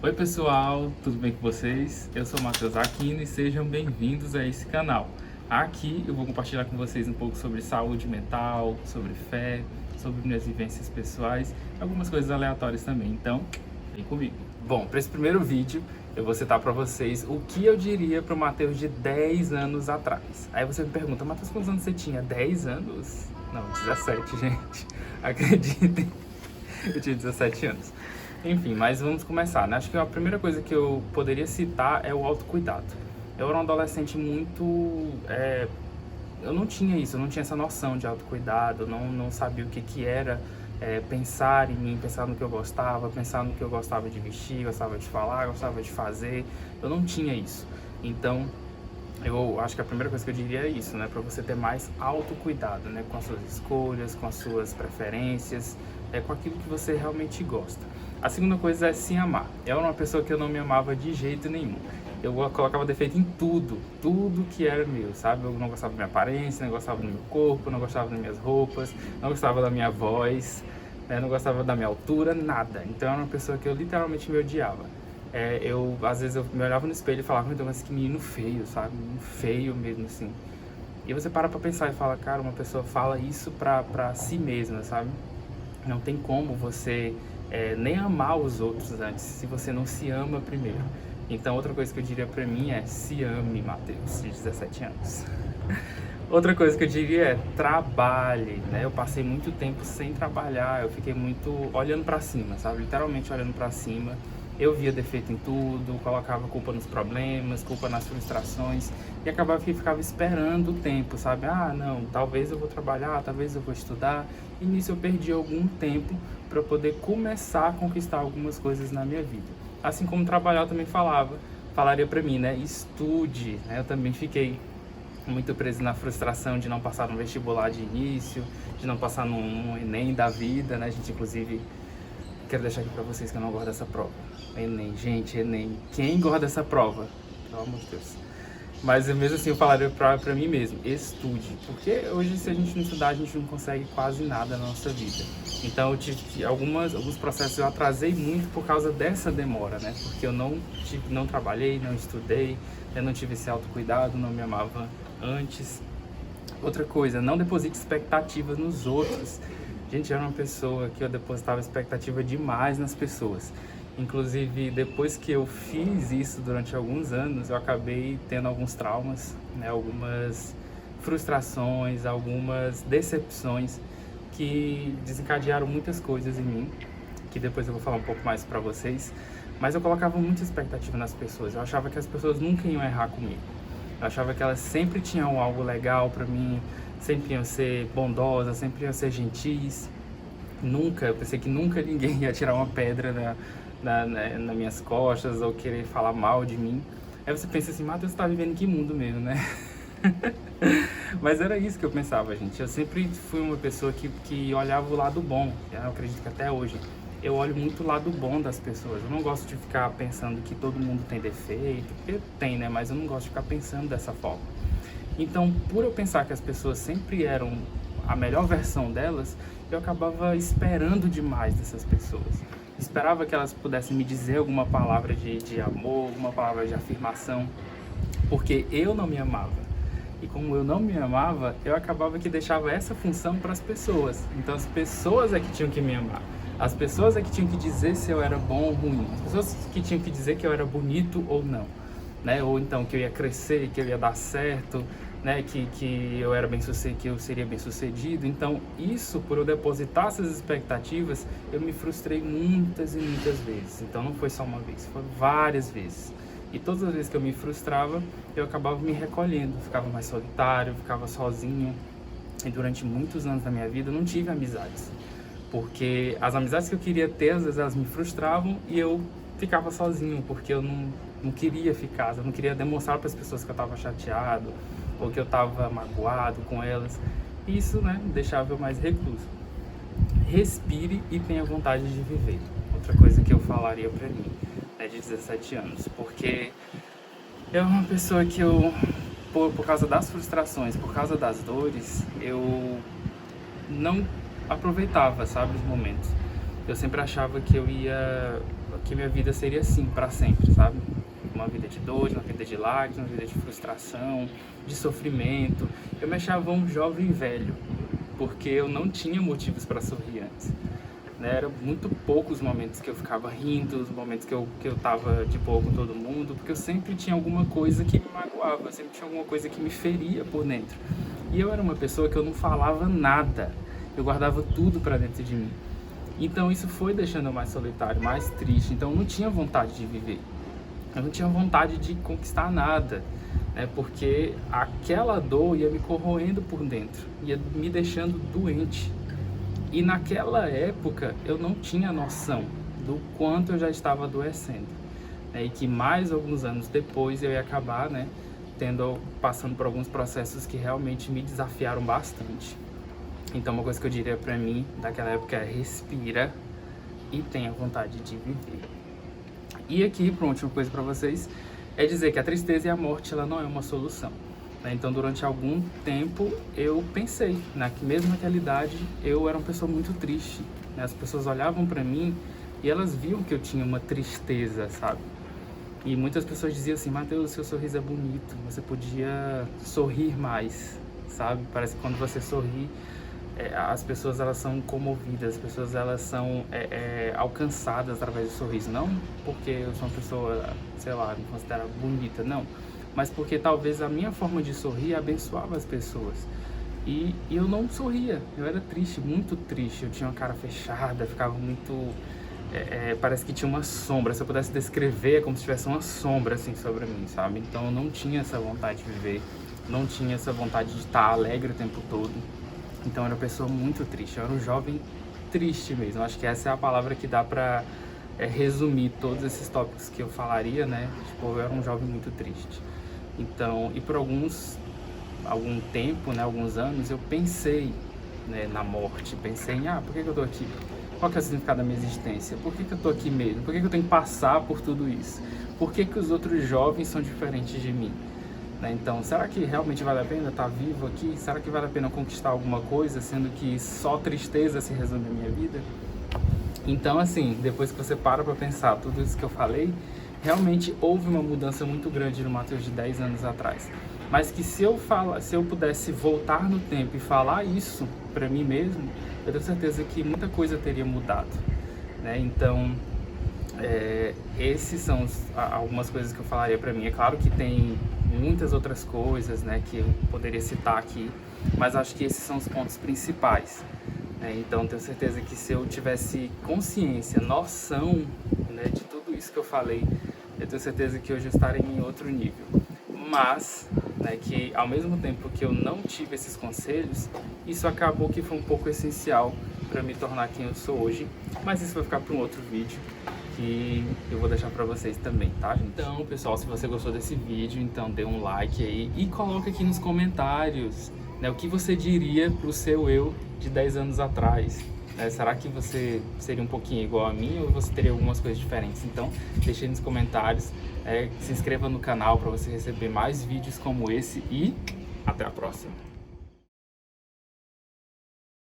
Oi pessoal, tudo bem com vocês? Eu sou o Matheus Aquino e sejam bem-vindos a esse canal. Aqui eu vou compartilhar com vocês um pouco sobre saúde mental, sobre fé, sobre minhas vivências pessoais e algumas coisas aleatórias também, então vem comigo. Bom, para esse primeiro vídeo eu vou citar para vocês o que eu diria para o Matheus de 10 anos atrás. Aí você me pergunta, Matheus, quantos anos você tinha? 10 anos? Não, 17, gente. Acreditem, eu tinha 17 anos. Enfim, mas vamos começar, né? Acho que a primeira coisa que eu poderia citar é o autocuidado. Eu era um adolescente muito... eu não tinha isso, eu não tinha essa noção de autocuidado, não sabia o que era pensar em mim, pensar no que eu gostava, pensar no que eu gostava de vestir, gostava de falar, gostava de fazer. Eu não tinha isso. Então, eu acho que a primeira coisa que eu diria é isso, né? Para você ter mais autocuidado, né? Com as suas escolhas, com as suas preferências, com aquilo que você realmente gosta. A segunda coisa é se amar. Eu era uma pessoa que eu não me amava de jeito nenhum. Eu colocava defeito em tudo que era meu, sabe? Eu não gostava da minha aparência, não gostava do meu corpo, não gostava das minhas roupas, não gostava da minha voz, não gostava da minha altura, nada. Então eu era uma pessoa que eu literalmente me odiava. Às vezes eu me olhava no espelho e falava, meu Deus, mas que menino feio, sabe? Menino feio mesmo, assim. E você para pra pensar e fala, cara, uma pessoa fala isso pra si mesma, sabe? Não tem como você nem amar os outros antes, se você não se ama primeiro. Então, outra coisa que eu diria pra mim é, se ame, Matheus, de 17 anos. Outra coisa que eu diria é, trabalhe, né? Eu passei muito tempo sem trabalhar, eu fiquei muito olhando pra cima, sabe? Literalmente olhando pra cima. Eu via defeito em tudo, colocava culpa nos problemas, culpa nas frustrações e acabava que ficava esperando o tempo, sabe? Ah, não, talvez eu vou trabalhar, talvez eu vou estudar. E nisso eu perdi algum tempo para poder começar a conquistar algumas coisas na minha vida. Assim como trabalhar eu também falaria para mim, né? Estude, né? Eu também fiquei muito preso na frustração de não passar no vestibular de início, de não passar num Enem da vida, né? A gente, inclusive, quero deixar aqui pra vocês que eu não gosto dessa prova. Enem, gente, Enem. Quem gosta dessa prova? Pelo amor de Deus. Mas mesmo assim eu falaria pra mim mesmo, estude. Porque hoje se a gente não estudar, a gente não consegue quase nada na nossa vida. Então eu tive alguns processos eu atrasei muito por causa dessa demora, né? Porque eu não trabalhei, não estudei, eu não tive esse autocuidado, não me amava antes. Outra coisa, não deposite expectativas nos outros. Gente, eu era uma pessoa que eu depositava expectativa demais nas pessoas. Inclusive, depois que eu fiz isso durante alguns anos, eu acabei tendo alguns traumas, né, algumas frustrações, algumas decepções que desencadearam muitas coisas em mim, que depois eu vou falar um pouco mais pra vocês. Mas eu colocava muita expectativa nas pessoas, eu achava que as pessoas nunca iam errar comigo. Eu achava que elas sempre tinham algo legal pra mim, sempre iam ser bondosas, sempre iam ser gentis. Eu pensei que nunca ninguém ia tirar uma pedra nas minhas costas ou querer falar mal de mim. Aí você pensa assim, Matheus, você tá vivendo em que mundo mesmo, né? Mas era isso que eu pensava, gente. Eu sempre fui uma pessoa que olhava o lado bom. Eu acredito que até hoje eu olho muito o lado bom das pessoas. Eu não gosto de ficar pensando que todo mundo tem defeito, porque tem, né? Mas eu não gosto de ficar pensando dessa forma. Então, por eu pensar que as pessoas sempre eram a melhor versão delas, eu acabava esperando demais dessas pessoas. Esperava que elas pudessem me dizer alguma palavra de amor, alguma palavra de afirmação, porque eu não me amava. E como eu não me amava, eu acabava que deixava essa função para as pessoas. Então as pessoas é que tinham que me amar. As pessoas é que tinham que dizer se eu era bom ou ruim. As pessoas que tinham que dizer que eu era bonito ou não, né? Ou então que eu ia crescer, que eu ia dar certo, né? Que eu era que eu seria bem sucedido. Então isso, por eu depositar essas expectativas, eu me frustrei muitas e muitas vezes. Então não foi só uma vez, foi várias vezes. E todas as vezes que eu me frustrava, eu acabava me recolhendo, ficava mais solitário, ficava sozinho. E durante muitos anos da minha vida eu não tive amizades, porque as amizades que eu queria ter, às vezes elas me frustravam e eu ficava sozinho, porque eu não queria ficar, eu não queria demonstrar para as pessoas que eu estava chateado ou que eu estava magoado com elas. Isso, né, deixava eu mais recluso. Respire e tenha vontade de viver. Outra coisa que eu falaria para mim, né, de 17 anos, porque eu era uma pessoa que por causa das frustrações, por causa das dores, eu não aproveitava, sabe, os momentos. Eu sempre achava que eu ia que minha vida seria assim para sempre, sabe? Uma vida de dor, uma vida de lágrimas, uma vida de frustração, de sofrimento. Eu me achava um jovem velho, porque eu não tinha motivos para sorrir antes. Né? Eram muito poucos momentos que eu ficava rindo, os momentos que eu tava de boa com todo mundo, porque eu sempre tinha alguma coisa que me magoava, eu sempre tinha alguma coisa que me feria por dentro. E eu era uma pessoa que eu não falava nada, eu guardava tudo para dentro de mim. Então isso foi deixando eu mais solitário, mais triste, então eu não tinha vontade de viver. Eu não tinha vontade de conquistar nada, né? Porque aquela dor ia me corroendo por dentro, ia me deixando doente. E naquela época eu não tinha noção do quanto eu já estava adoecendo, né? E que mais alguns anos depois eu ia acabar, né, passando por alguns processos que realmente me desafiaram bastante. Então uma coisa que eu diria pra mim daquela época é: respira e tenha vontade de viver. E aqui, para uma última coisa para vocês, é dizer que a tristeza e a morte, ela não é uma solução, né? Então, durante algum tempo, eu pensei, né, que mesmo naquela idade, eu era uma pessoa muito triste, né? As pessoas olhavam para mim e elas viam que eu tinha uma tristeza, sabe? E muitas pessoas diziam assim: Matheus, seu sorriso é bonito, você podia sorrir mais, sabe? Parece que quando você sorri, as pessoas elas são comovidas, as pessoas elas são alcançadas através do sorriso. Não porque eu sou uma pessoa, sei lá, me considero bonita, não. Mas porque talvez a minha forma de sorrir abençoava as pessoas. E eu não sorria, eu era triste, muito triste. Eu tinha uma cara fechada, ficava muito... parece que tinha uma sombra. Se eu pudesse descrever, é como se tivesse uma sombra assim sobre mim, sabe? Então eu não tinha essa vontade de viver, não tinha essa vontade de estar alegre o tempo todo. Então eu era uma pessoa muito triste, eu era um jovem triste mesmo. Acho que essa é a palavra que dá pra resumir todos esses tópicos que eu falaria, né? Tipo, eu era um jovem muito triste. Então, e por algum tempo, né, alguns anos, eu pensei, né, na morte, pensei em, por que eu tô aqui? Qual que é o significado da minha existência? Por que eu tô aqui mesmo? Por que eu tenho que passar por tudo isso? Por que os outros jovens são diferentes de mim? Então, será que realmente vale a pena estar vivo aqui? Será que vale a pena conquistar alguma coisa, sendo que só tristeza se resume a minha vida? Então, assim, depois que você para pensar tudo isso que eu falei, realmente houve uma mudança muito grande no Matheus de 10 anos atrás. Mas que se eu pudesse voltar no tempo e falar isso para mim mesmo, eu tenho certeza que muita coisa teria mudado, né? Então, esses são algumas coisas que eu falaria para mim. É claro que tem muitas outras coisas, né, que eu poderia citar aqui, mas acho que esses são os pontos principais, né? Então tenho certeza que se eu tivesse consciência, noção, né, de tudo isso que eu falei, eu tenho certeza que hoje eu estaria em outro nível. Mas, né, que ao mesmo tempo que eu não tive esses conselhos, isso acabou que foi um pouco essencial para me tornar quem eu sou hoje. Mas isso vai ficar para um outro vídeo que eu vou deixar pra vocês também, tá, gente? Então, pessoal, se você gostou desse vídeo, então dê um like aí e coloca aqui nos comentários, né, o que você diria pro seu eu de 10 anos atrás, né? Será que você seria um pouquinho igual a mim ou você teria algumas coisas diferentes? Então, deixe aí nos comentários, se inscreva no canal para você receber mais vídeos como esse e até a próxima!